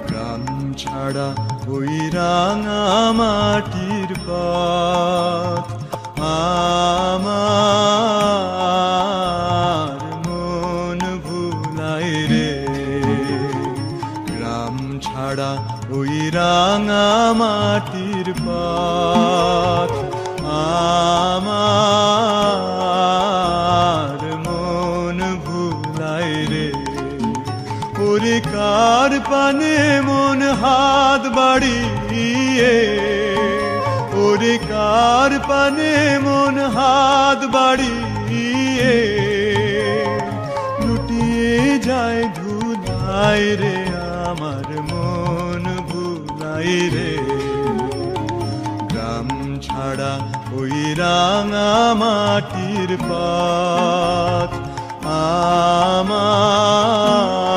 গ্রাম ছাড়া ওই রাঙা মাটির পথ আমার মন ভুলায় রে। গ্রাম ছাড়া ওই রাঙা মাটির পথ আমার মন ভুলায় রে। ওরে কার পানে মন হাত বাড়িয়ে, ওরে কার পানে মন হাত বাড়িয়ে লুটিয়ে যায় ধুলায় রে। আমার মন ভুলায় রে। গ্রাম ছাড়া ওই রাঙা মাটির পথ আমার